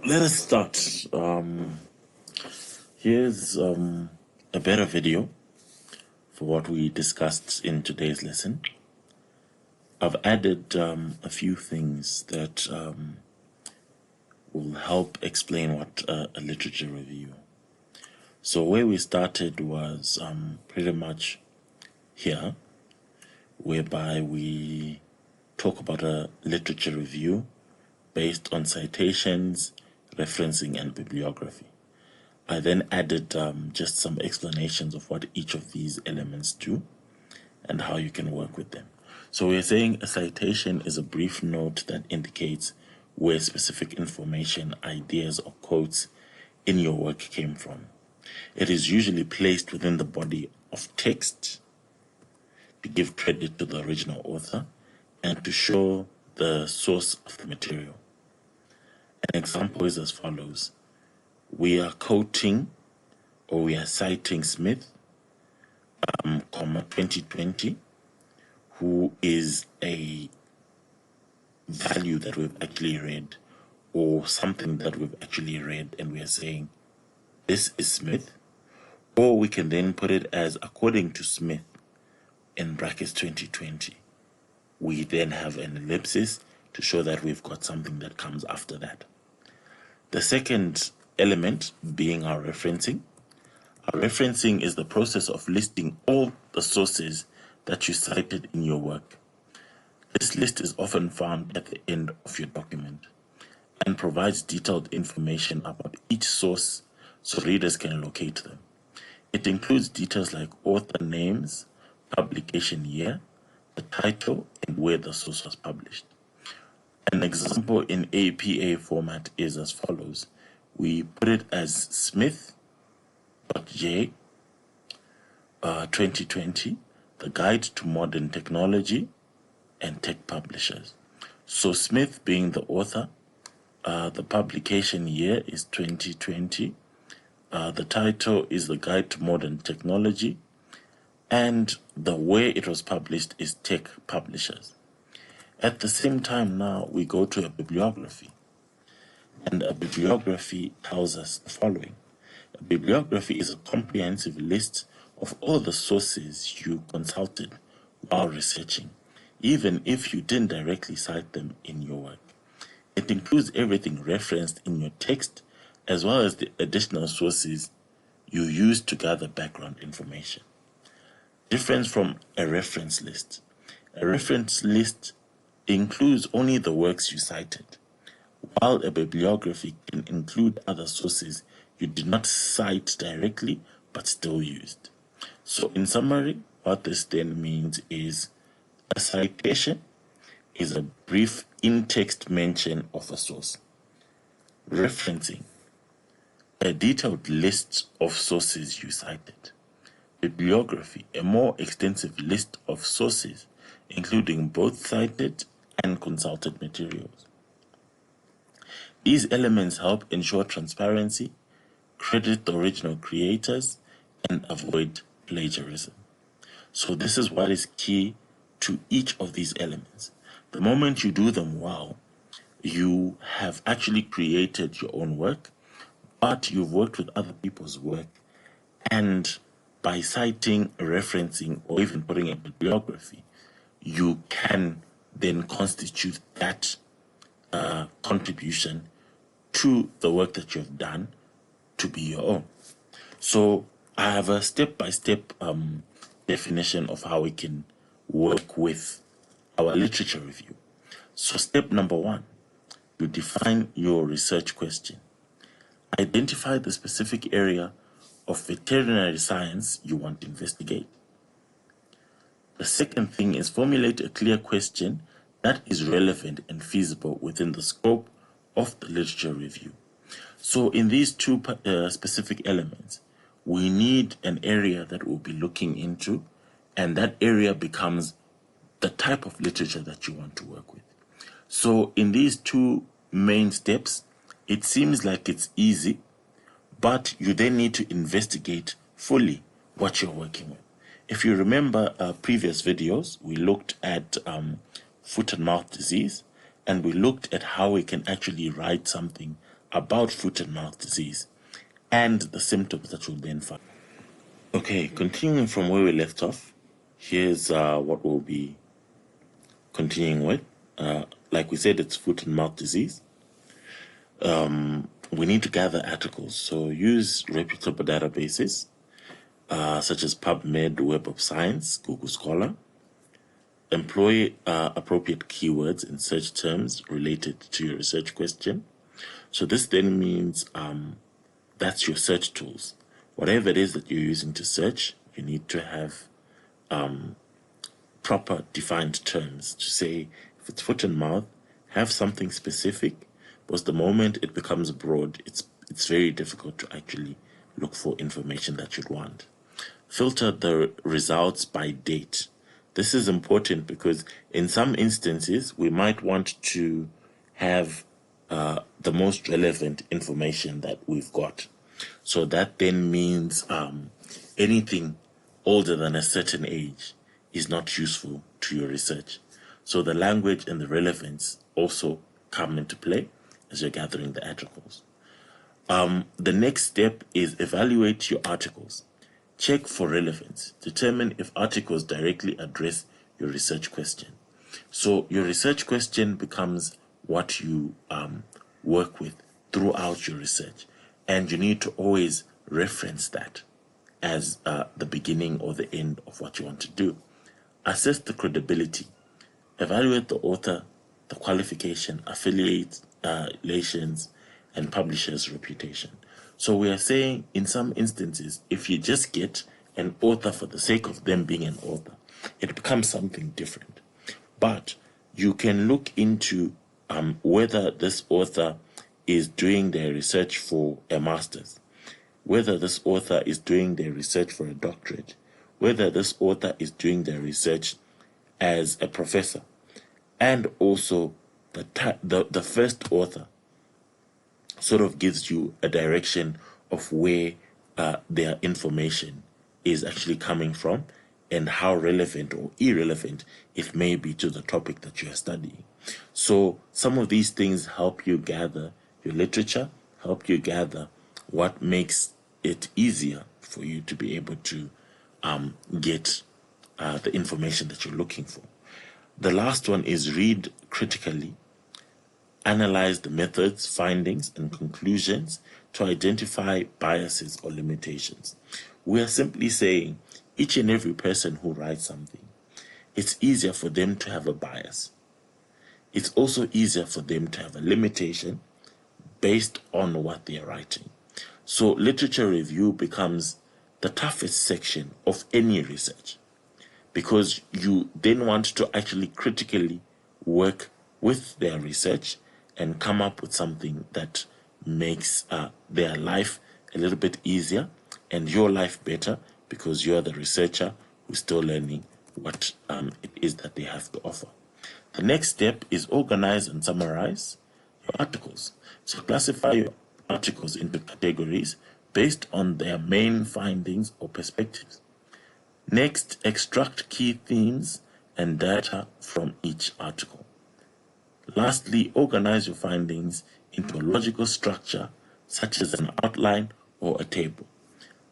let us start. Here's a better video for what we discussed in today's lesson. I've added a few things that will help explain what a literature review. So where we started was pretty much here, whereby we talk about a literature review based on citations, referencing, and bibliography. I then added just some explanations of what each of these elements do and how you can work with them. So we're saying a citation is a brief note that indicates where specific information, ideas, or quotes in your work came from. It is usually placed within the body of text to give credit to the original author and to show the source of the material. An example is as follows. We are quoting or we are citing Smith, 2020, who is a value that we've actually read or something that we've actually read, and we are saying this is Smith. Or we can then put it as according to Smith in brackets 2020. We then have an ellipsis to show that we've got something that comes after that. The second element being our referencing. Our referencing is the process of listing all the sources that you cited in your work. This list is often found at the end of your document and provides detailed information about each source so readers can locate them. It includes details like author names, publication year, the title, and where the source was published. An example in APA format is as follows. We put it as Smith.J 2020, the Guide to Modern Technology and Tech Publishers. So Smith being the author, the publication year is 2020, the title is the Guide to Modern Technology, and the way it was published is Tech Publishers. At the same time now we go to a bibliography, and a bibliography tells us the following. A bibliography is a comprehensive list of all the sources you consulted while researching, even if you didn't directly cite them in your work. It includes everything referenced in your text as well as the additional sources you used to gather background information. Difference from a reference list. A reference list includes only the works you cited, while a bibliography can include other sources you did not cite directly but still used. So in summary, what this then means is a citation is a brief in-text mention of a source. Referencing, a detailed list of sources you cited. Bibliography, a more extensive list of sources, including both cited and consulted materials. These elements help ensure transparency, credit the original creators, and avoid plagiarism. So this is what is key to each of these elements. The moment you do them well, you have actually created your own work, but you've worked with other people's work, and by citing, referencing, or even putting a bibliography, you can then constitute that contribution to the work that you've done to be your own. So I have a step-by-step definition of how we can work with our literature review. So step number 1, you define your research question. Identify the specific area of veterinary science you want to investigate. The second thing is formulate a clear question that is relevant and feasible within the scope of the literature review. So in these two specific elements, we need an area that we'll be looking into, and that area becomes the type of literature that you want to work with. So in these two main steps, it seems like it's easy, but you then need to investigate fully what you're working with. If you remember previous videos, we looked at foot and mouth disease, and we looked at how we can actually write something about foot and mouth disease and the symptoms that you'll then find. Okay, continuing from where we left off, here's what we'll be continuing with. Like we said, it's foot and mouth disease. We need to gather articles, so use reputable databases such as PubMed, Web of Science, Google Scholar. Employ appropriate keywords in search terms related to your research question. So this then means that's your search tools. Whatever it is that you're using to search, you need to have proper defined terms to say, if it's foot and mouth, have something specific, because the moment it becomes broad, it's very difficult to actually look for information that you'd want. Filter the results by date. This is important because in some instances, we might want to have the most relevant information that we've got. So that then means anything older than a certain age is not useful to your research. So the language and the relevance also come into play as you're gathering the articles. The next step is evaluate your articles. Check for relevance. Determine if articles directly address your research question. So your research question becomes what you work with throughout your research. And you need to always reference that as the beginning or the end of what you want to do. Assess the credibility. Evaluate the author, the qualification, affiliations, and publisher's reputation. So we are saying in some instances, if you just get an author for the sake of them being an author, it becomes something different. But you can look into whether this author is doing their research for a master's, whether this author is doing their research for a doctorate, whether this author is doing their research as a professor, and also the first author sort of gives you a direction of where their information is actually coming from and how relevant or irrelevant it may be to the topic that you are studying. So some of these things help you gather your literature, help you gather what makes it easier for you to be able to get the information that you're looking for. The last one is read critically. Analyze the methods, findings, and conclusions to identify biases or limitations. We are simply saying each and every person who writes something, it's easier for them to have a bias. It's also easier for them to have a limitation based on what they are writing. So literature review becomes the toughest section of any research, because you then want to actually critically work with their research and come up with something that makes their life a little bit easier and your life better, because you're the researcher who's still learning what it is that they have to offer. The next step is organize and summarize your articles. So classify your articles into categories based on their main findings or perspectives. Next, extract key themes and data from each article. Lastly, organize your findings into a logical structure, such as an outline or a table.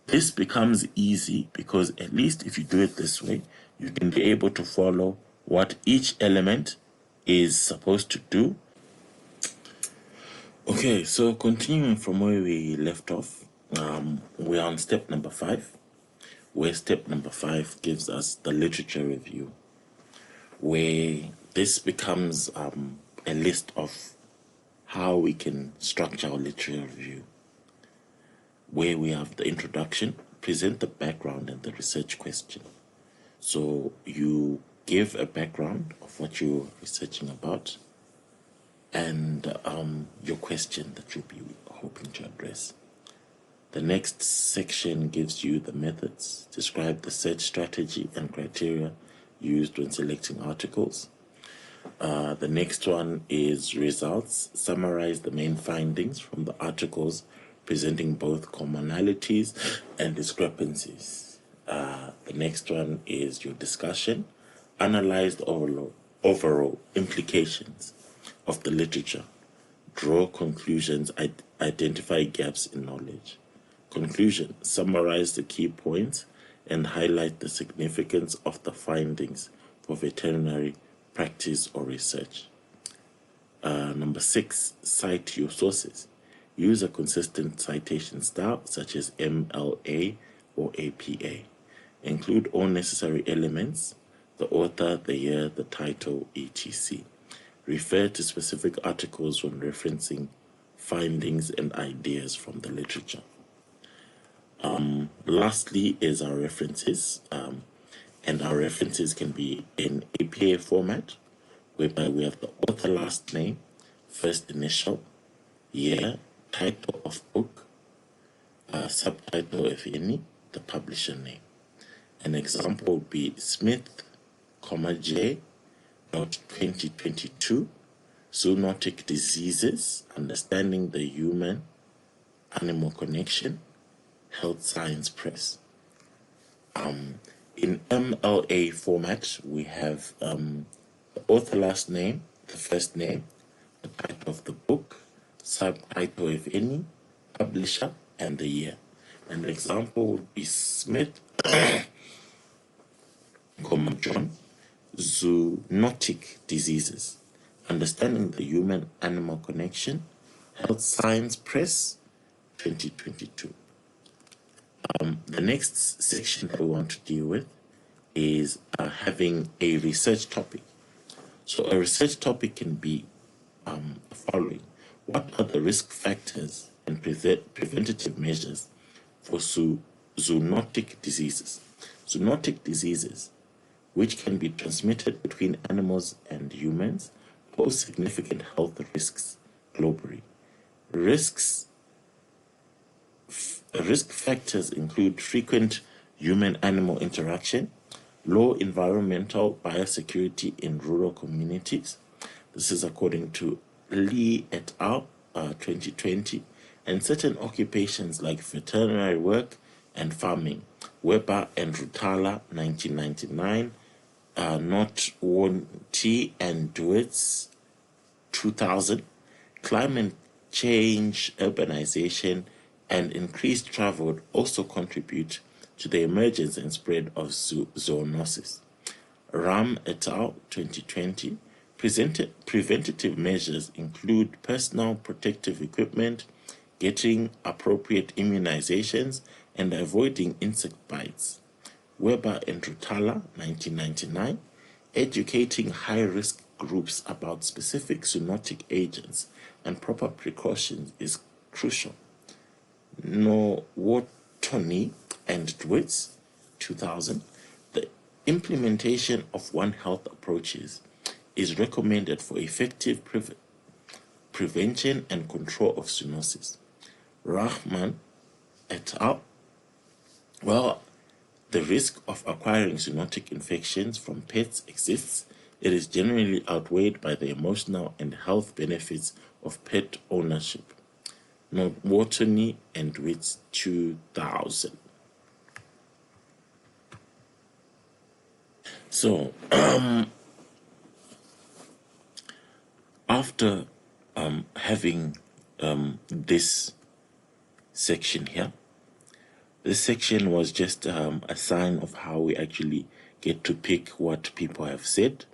This becomes easy because at least if you do it this way, you can be able to follow what each element is supposed to do. Okay, so continuing from where we left off, we're on step number 5, where step number 5 gives us the literature review, where this becomes a list of how we can structure our literature review, where we have the introduction, present the background and the research question. So you give a background of what you're researching about and your question that you'll be hoping to address. The next section gives you the methods, describe the search strategy and criteria used when selecting articles. The next one is results, summarize the main findings from the articles, presenting both commonalities and discrepancies. The next one is your discussion, analyze the overall implications of the literature. draw conclusions, identify gaps in knowledge. Conclusion, summarize the key points and highlight the significance of the findings for veterinary practice or research. Number 6, cite your sources. Use a consistent citation style such as MLA or APA. Include all necessary elements, the author, the year, the title, etc. Refer to specific articles when referencing findings and ideas from the literature. Lastly is our references, and our references can be in APA format, whereby we have the author last name, first initial, year, title of book, subtitle if any, the publisher name. An example would be Smith, J. 2022, Zoonotic Diseases, Understanding the Human-Animal Connection, Health Science Press. In MLA format, we have the author last name, the first name, the title of the book, subtitle if any, publisher, and the year. An example would be Smith, John, Zoonotic Diseases, Understanding the Human-Animal Connection, Health Science Press, 2022. The next section that we want to deal with is having a research topic. So a research topic can be the following. What are the risk factors and preventative measures for zoonotic diseases? Zoonotic diseases, which can be transmitted between animals and humans, pose significant health risks globally. Risk factors include frequent human-animal interaction, low environmental biosecurity in rural communities. This is according to Lee et al. 2020, and certain occupations like veterinary work and farming, Weber and Rutala, 1999, Not Wonti and Duets, 2000, climate change, urbanization, and increased travel would also contribute to the emergence and spread of zoonosis. Ram et al. 2020, preventative measures include personal protective equipment, getting appropriate immunizations, and avoiding insect bites. Weber and Rutala, 1999, educating high-risk groups about specific zoonotic agents and proper precautions is crucial. Nowotny and Dwitz, 2000, the implementation of One Health approaches is recommended for effective prevention and control of zoonosis. Rahman et al. Well, the risk of acquiring zoonotic infections from pets exists. It is generally outweighed by the emotional and health benefits of pet ownership. Nowotny and Dwitz, 2000. So, after having this section here, this section was just a sign of how we actually get to pick what people have said,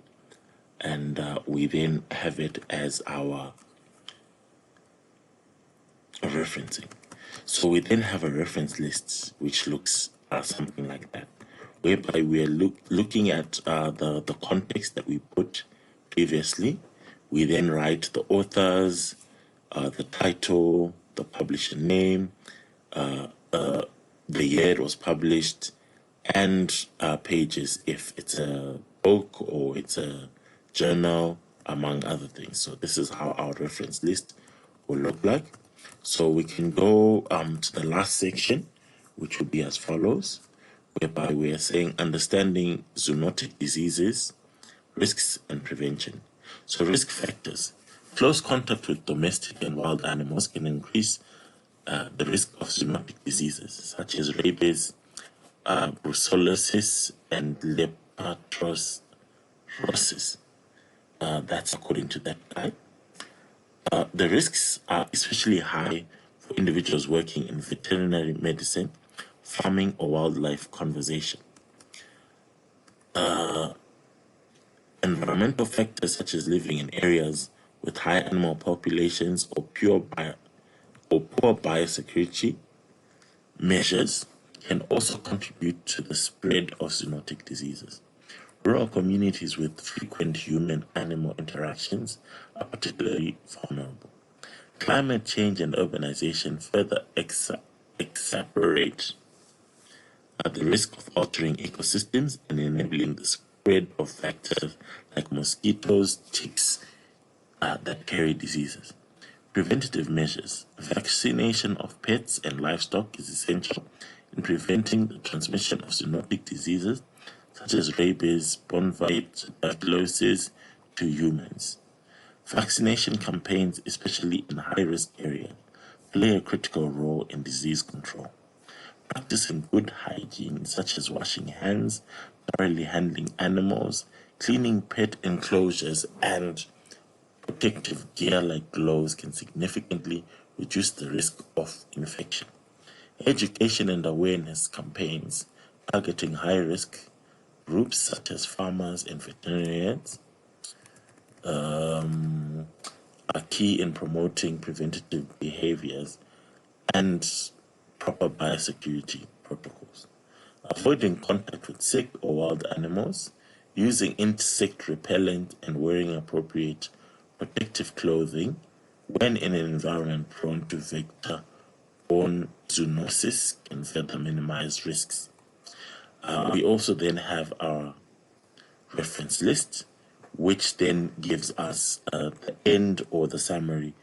and we then have it as our referencing. So we then have a reference list which looks something like that, whereby we are looking at the context that we put previously. We then write the authors, the title, the publisher name, the year it was published, and pages if it's a book or it's a journal, among other things. So this is how our reference list will look like. So we can go to the last section, which would be as follows, whereby we are saying understanding zoonotic diseases, risks and prevention. So risk factors. Close contact with domestic and wild animals can increase the risk of zoonotic diseases such as rabies, brucellosis, and leptospirosis. That's according to that guide. The risks are especially high for individuals working in veterinary medicine, farming, or wildlife conservation. Environmental factors such as living in areas with high animal populations or poor biosecurity measures can also contribute to the spread of zoonotic diseases. Rural communities with frequent human-animal interactions are particularly vulnerable. Climate change and urbanization further exacerbate the risk of altering ecosystems and enabling the spread of factors like mosquitoes, ticks that carry diseases. Preventative measures. Vaccination of pets and livestock is essential in preventing the transmission of zoonotic diseases such as rabies, bonvites, tuberculosis to humans. Vaccination campaigns, especially in high-risk areas, play a critical role in disease control. Practicing good hygiene, such as washing hands, thoroughly handling animals, cleaning pet enclosures, and protective gear like gloves can significantly reduce the risk of infection. Education and awareness campaigns targeting high-risk groups such as farmers and veterinarians are key in promoting preventative behaviors and proper biosecurity protocols. Avoiding contact with sick or wild animals, using insect repellent, and wearing appropriate protective clothing when in an environment prone to vector-borne zoonosis can further minimize risks. We also then have our reference list, which then gives us the end or the summary